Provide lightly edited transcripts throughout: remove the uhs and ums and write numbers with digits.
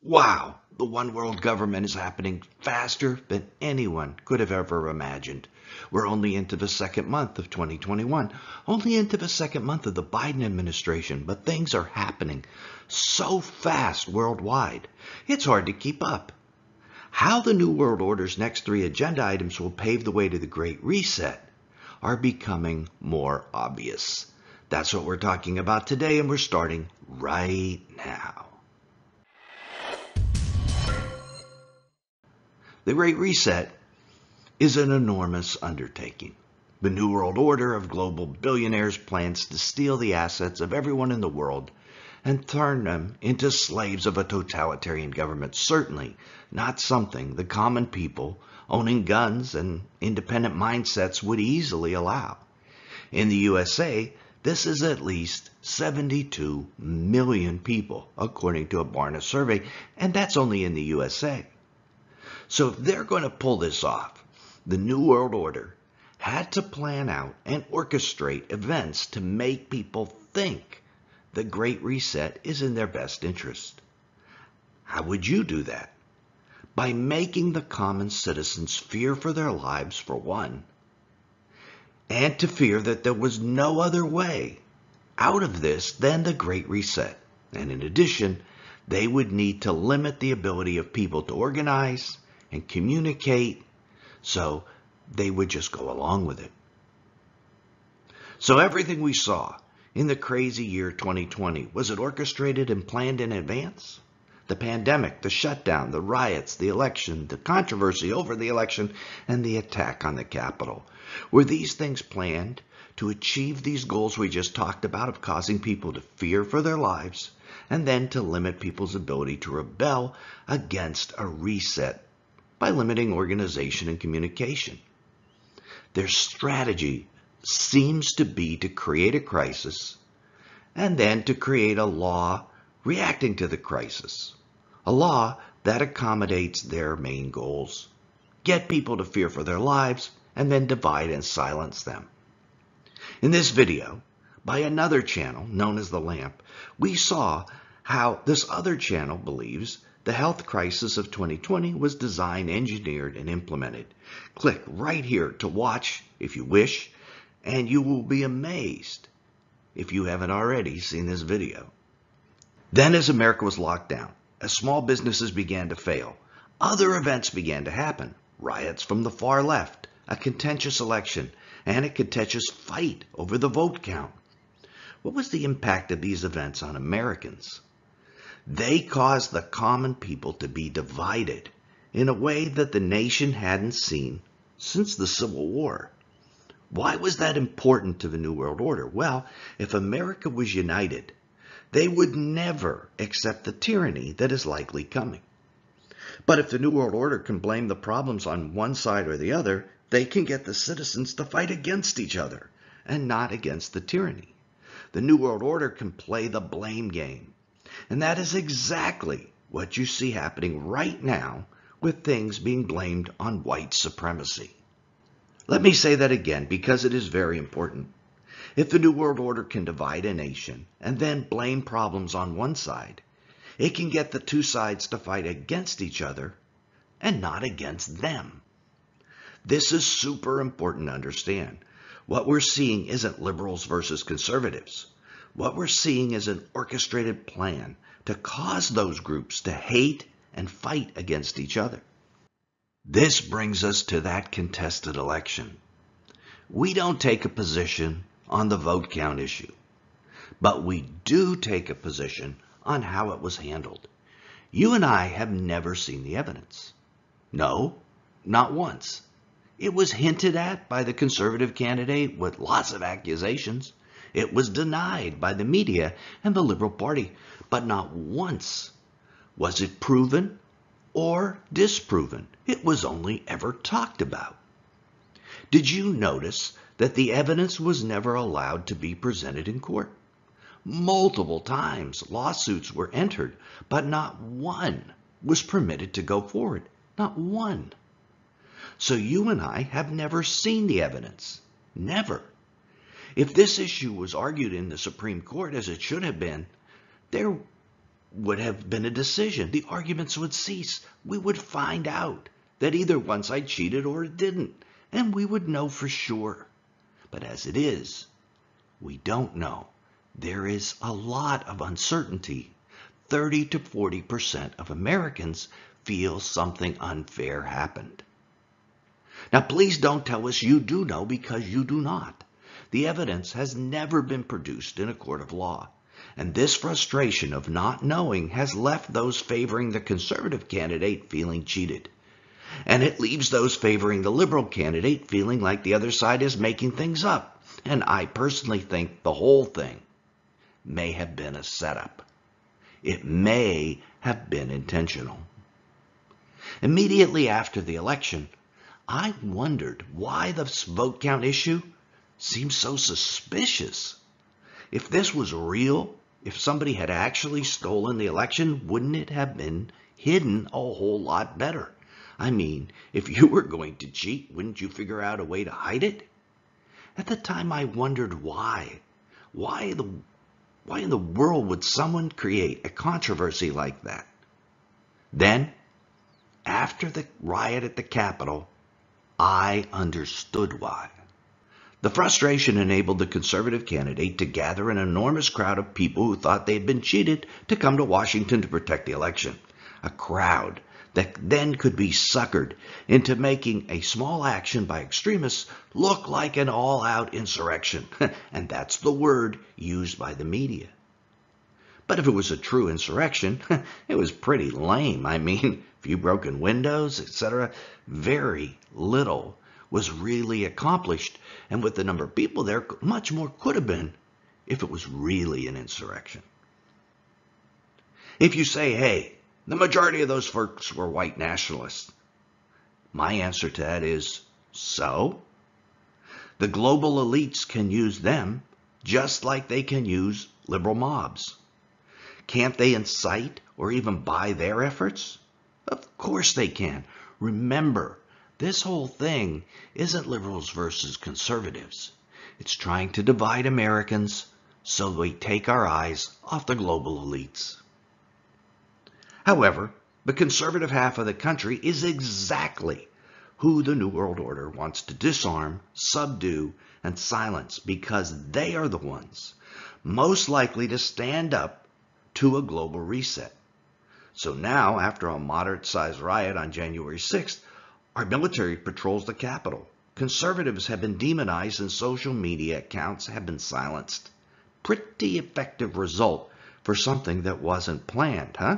Wow, the one world government is happening faster than anyone could have ever imagined. We're only into the second month of 2021, only into the second month of the Biden administration, but things are happening so fast worldwide, it's hard to keep up. How the New World Order's next three agenda items will pave the way to the Great Reset are becoming more obvious. That's what we're talking about today, and we're starting right now. The Great Reset is an enormous undertaking. The New World Order of global billionaires plans to steal the assets of everyone in the world and turn them into slaves of a totalitarian government. Certainly not something the common people owning guns and independent mindsets would easily allow. In the USA, this is at least 72 million people, according to a Barna survey, and that's only in the USA. So if they're going to pull this off, the New World Order had to plan out and orchestrate events to make people think the Great Reset is in their best interest. How would you do that? By making the common citizens fear for their lives, for one, and to fear that there was no other way out of this than the Great Reset. And in addition, they would need to limit the ability of people to organize and communicate, so they would just go along with it. So everything we saw in the crazy year 2020, was it orchestrated and planned in advance? The pandemic, the shutdown, the riots, the election, the controversy over the election, and the attack on the Capitol. Were these things planned to achieve these goals we just talked about of causing people to fear for their lives and then to limit people's ability to rebel against a reset by limiting organization and communication? Their strategy seems to be to create a crisis and then to create a law reacting to the crisis, a law that accommodates their main goals, get people to fear for their lives, and then divide and silence them. In this video, by another channel known as The Lamp, we saw how this other channel believes the health crisis of 2020 was designed, engineered, and implemented. Click right here to watch if you wish, and you will be amazed if you haven't already seen this video. Then, as America was locked down, as small businesses began to fail, other events began to happen. Riots from the far left, a contentious election, and a contentious fight over the vote count. What was the impact of these events on Americans? They caused the common people to be divided in a way that the nation hadn't seen since the Civil War. Why was that important to the New World Order? Well, if America was united, they would never accept the tyranny that is likely coming. But if the New World Order can blame the problems on one side or the other, they can get the citizens to fight against each other and not against the tyranny. The New World Order can play the blame game. And that is exactly what you see happening right now with things being blamed on white supremacy. Let me say that again because it is very important. If the New World Order can divide a nation and then blame problems on one side, it can get the two sides to fight against each other and not against them. This is super important to understand. What we're seeing isn't liberals versus conservatives. What we're seeing is an orchestrated plan to cause those groups to hate and fight against each other. This brings us to that contested election. We don't take a position on the vote count issue, but we do take a position on how it was handled. You and I have never seen the evidence. No, not once. It was hinted at by the conservative candidate with lots of accusations. It was denied by the media and the Liberal Party, but not once was it proven or disproven. It was only ever talked about. Did you notice that the evidence was never allowed to be presented in court? Multiple times lawsuits were entered, but not one was permitted to go forward. Not one. So you and I have never seen the evidence. Never. If this issue was argued in the Supreme Court as it should have been, there would have been a decision. The arguments would cease. We would find out that either one side cheated or it didn't, and we would know for sure. But as it is, we don't know. There is a lot of uncertainty. 30 to 40% of Americans feel something unfair happened. Now, please don't tell us you do know, because you do not. The evidence has never been produced in a court of law. And this frustration of not knowing has left those favoring the conservative candidate feeling cheated. And it leaves those favoring the liberal candidate feeling like the other side is making things up. And I personally think the whole thing may have been a setup. It may have been intentional. Immediately after the election, I wondered why the vote count issue seemed so suspicious. If this was real, if somebody had actually stolen the election, wouldn't it have been hidden a whole lot better? I mean, if you were going to cheat, wouldn't you figure out a way to hide it? At the time, I wondered why. Why in the world would someone create a controversy like that? Then, after the riot at the Capitol, I understood why. The frustration enabled the conservative candidate to gather an enormous crowd of people who thought they had been cheated to come to Washington to protect the election. A crowd that then could be suckered into making a small action by extremists look like an all-out insurrection. And that's the word used by the media. But if it was a true insurrection, it was pretty lame. I mean, a few broken windows, etc. Very little was really accomplished. And with the number of people there, much more could have been if it was really an insurrection. If you say, hey, the majority of those folks were white nationalists, my answer to that is, so? The global elites can use them just like they can use liberal mobs. Can't they incite or even buy their efforts? Of course they can. Remember, this whole thing isn't liberals versus conservatives. It's trying to divide Americans so we take our eyes off the global elites. However, the conservative half of the country is exactly who the New World Order wants to disarm, subdue, and silence, because they are the ones most likely to stand up to a global reset. So now, after a moderate-sized riot on January 6th, our military patrols the Capitol. Conservatives have been demonized and social media accounts have been silenced. Pretty effective result for something that wasn't planned, huh?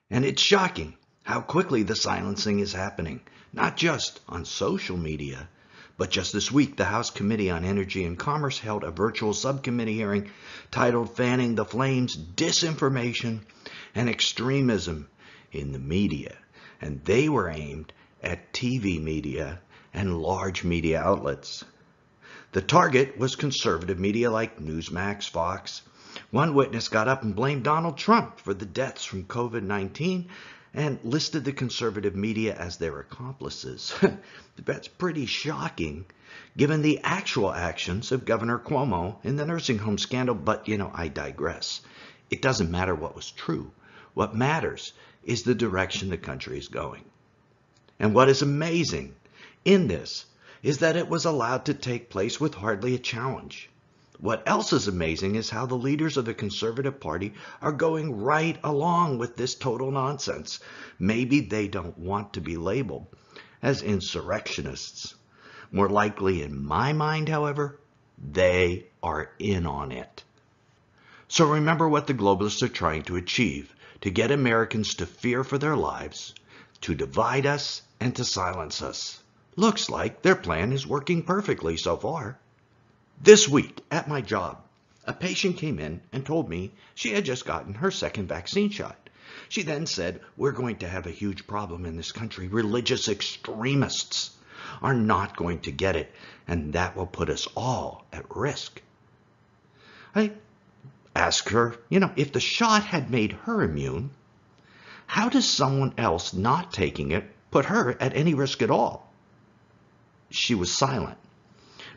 And it's shocking how quickly the silencing is happening, not just on social media, but just this week, the House Committee on Energy and Commerce held a virtual subcommittee hearing titled Fanning the Flames, Disinformation and Extremism in the Media. And they were aimed at TV media and large media outlets. The target was conservative media like Newsmax, Fox. One witness got up and blamed Donald Trump for the deaths from COVID-19 and listed the conservative media as their accomplices. That's pretty shocking, given the actual actions of Governor Cuomo in the nursing home scandal, but, I digress. It doesn't matter what was true. What matters is the direction the country is going. And what is amazing in this is that it was allowed to take place with hardly a challenge. What else is amazing is how the leaders of the Conservative Party are going right along with this total nonsense. Maybe they don't want to be labeled as insurrectionists. More likely, in my mind, however, they are in on it. So remember what the globalists are trying to achieve: to get Americans to fear for their lives, to divide us, and to silence us. Looks like their plan is working perfectly so far. This week, at my job, a patient came in and told me she had just gotten her second vaccine shot. She then said, we're going to have a huge problem in this country. Religious extremists are not going to get it, and that will put us all at risk. I asked her, if the shot had made her immune, how does someone else not taking it put her at any risk at all? She was silent.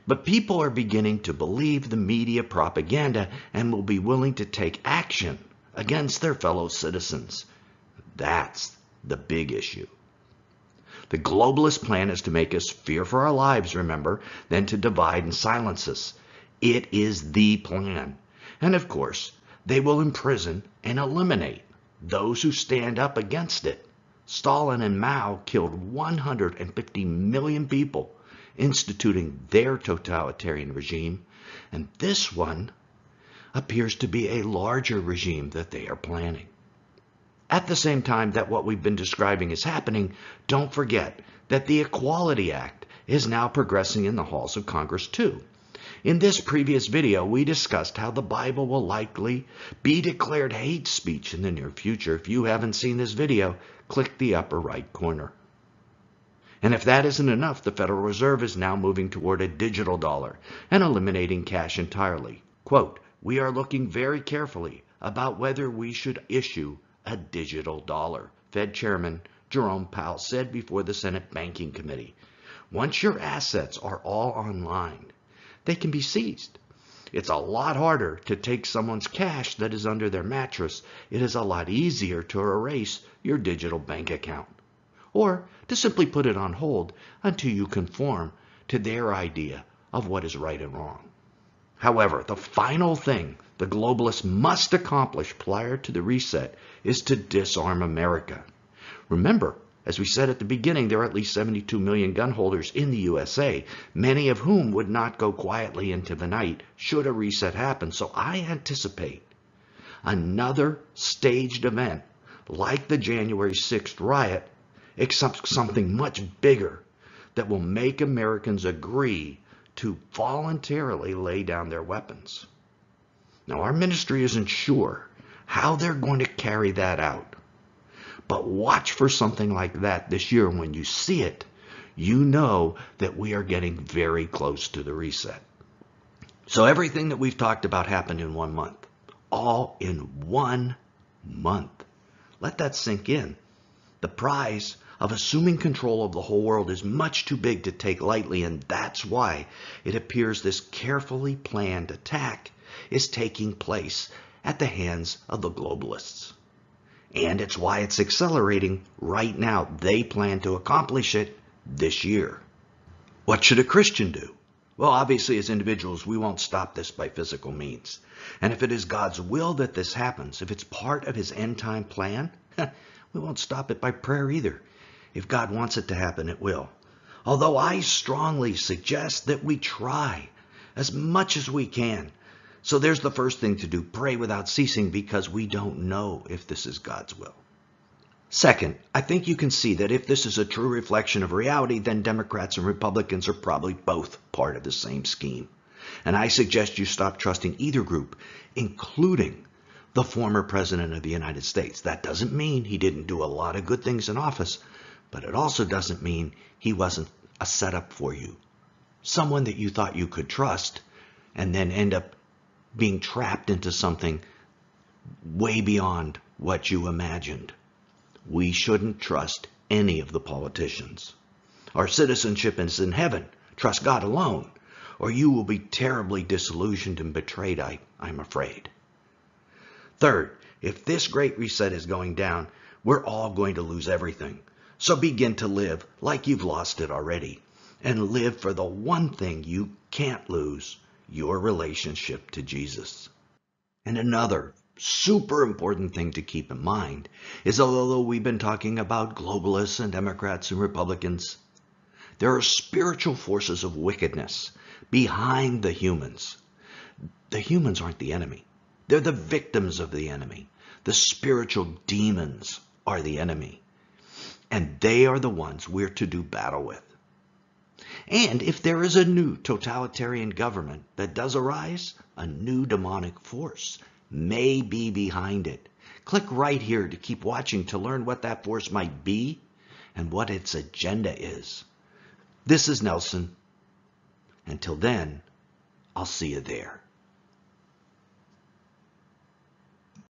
But people are beginning to believe the media propaganda and will be willing to take action against their fellow citizens. That's the big issue. The globalist plan is to make us fear for our lives, remember, then to divide and silence us. It is the plan. And of course, they will imprison and eliminate those who stand up against it. Stalin and Mao killed 150 million people, instituting their totalitarian regime, and this one appears to be a larger regime that they are planning. At the same time that what we've been describing is happening, don't forget that the Equality Act is now progressing in the halls of Congress too. In this previous video, we discussed how the Bible will likely be declared hate speech in the near future. If you haven't seen this video, click the upper right corner. And if that isn't enough, the Federal Reserve is now moving toward a digital dollar and eliminating cash entirely. Quote, "We are looking very carefully about whether we should issue a digital dollar," Fed Chairman Jerome Powell said before the Senate Banking Committee. Once your assets are all online, they can be seized. It's a lot harder to take someone's cash that is under their mattress. It is a lot easier to erase your digital bank account, or to simply put it on hold until you conform to their idea of what is right and wrong. However, the final thing the globalists must accomplish prior to the reset is to disarm America. Remember, as we said at the beginning, there are at least 72 million gun holders in the USA, many of whom would not go quietly into the night should a reset happen. So I anticipate another staged event like the January 6th riot, except something much bigger that will make Americans agree to voluntarily lay down their weapons. Now, our ministry isn't sure how they're going to carry that out. But watch for something like that this year. When you see it, you know that we are getting very close to the reset. So everything that we've talked about happened in 1 month. All in 1 month. Let that sink in. The prize of assuming control of the whole world is much too big to take lightly, and that's why it appears this carefully planned attack is taking place at the hands of the globalists. And it's why it's accelerating right now. They plan to accomplish it this year. What should a Christian do? Well, obviously, as individuals, we won't stop this by physical means. And if it is God's will that this happens, if it's part of his end-time plan, we won't stop it by prayer either. If God wants it to happen, it will. Although I strongly suggest that we try as much as we can. So there's the first thing to do, pray without ceasing, because we don't know if this is God's will. Second, I think you can see that if this is a true reflection of reality, then Democrats and Republicans are probably both part of the same scheme. And I suggest you stop trusting either group, including the former president of the United States. That doesn't mean he didn't do a lot of good things in office, but it also doesn't mean he wasn't a setup for you. Someone that you thought you could trust and then end up being trapped into something way beyond what you imagined. We shouldn't trust any of the politicians. Our citizenship is in heaven. Trust God alone, or you will be terribly disillusioned and betrayed, I'm afraid. Third, if this great reset is going down, we're all going to lose everything. So begin to live like you've lost it already, and live for the one thing you can't lose, your relationship to Jesus. And another super important thing to keep in mind is, although we've been talking about globalists and Democrats and Republicans, there are spiritual forces of wickedness behind the humans. The humans aren't the enemy. They're the victims of the enemy. The spiritual demons are the enemy. And they are the ones we're to do battle with. And if there is a new totalitarian government that does arise, a new demonic force may be behind it. Click right here to keep watching to learn what that force might be and what its agenda is. This is Nelson. Until then, I'll see you there.